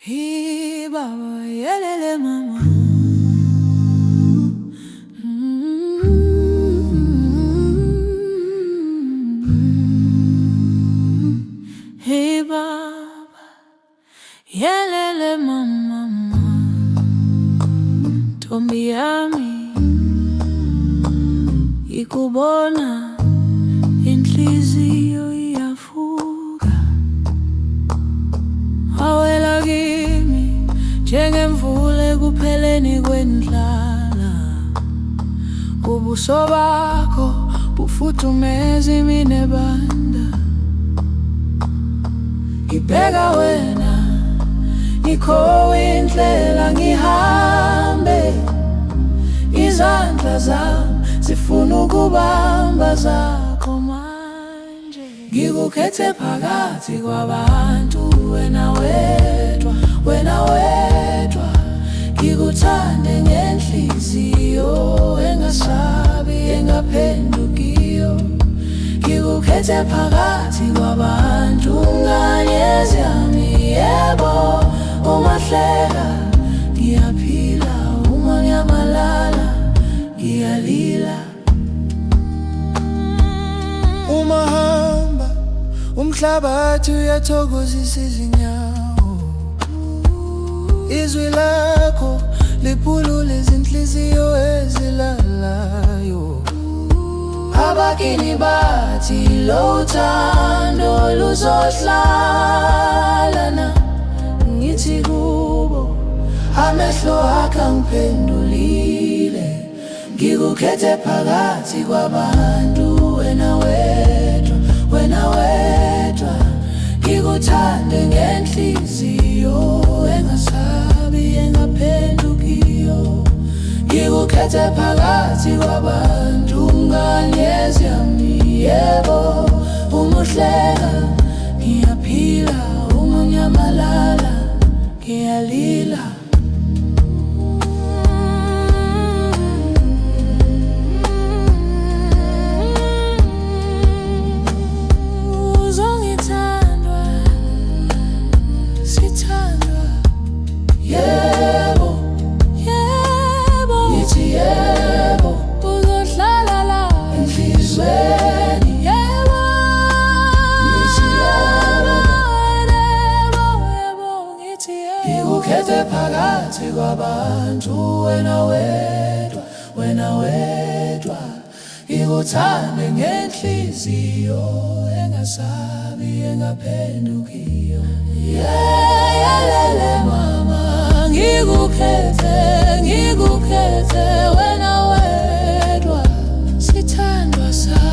Hey baba, yelele mama. Hey baba, yelele mama. Ntombi yami ikubona inhliziyo iyavuka, awela kimi njengemvula ekupheleni kwendlala. Ubuso bakho bufudumeza iminebanda, ngibheka wena ngikhowe indlela ngihambe. Izandla zami zifuna ukubamba zakho manje. Ngikukhethe phakathi kwabantu, wena wedwa, wena wedwa. Ngikuthande ngenhliziyo engasabi engaphendukiyo. Ngikukhethe phakathi kwabantu, nganyezi yami yebo. Uma hleka ngiyaphila, uma ngiyamalala ngiyalila. Uma hamba umhlabathi uyathokozisa izinyawo, izwi lakho liphulula izinhliziyo ezilalayo. Abakini bathi lo thando luzohlalana, ngithi kubo amehlo akho angiphendulile. Ngikukhethe phakathi kwabantu, wena wedwa, wena wedwa. Ngikuthande ngenhliziyo engasabi engaphendukiyo. Ngikukhethe phakathi kwabantu, nganyezi yami yebo. Uma uhleka ngiyaphila, uma ngiyamalala ngiyalila. Uzongithandwa, sithandwa, yebo, yebo. Ngithi yebo, uzohlala la enhlizweni, yebo. Ngithi yebo, yebo, yebo. Ngithi yebo. Ngikukhethe phakathi kwabantu, wena wedwa, wena wedwa. Ngikuthande ngenhliziyo engasabi engaphendukiyo. Yelele mama, ngikukhethe, ngikukhethe, wena wedwa, sithandwa sami.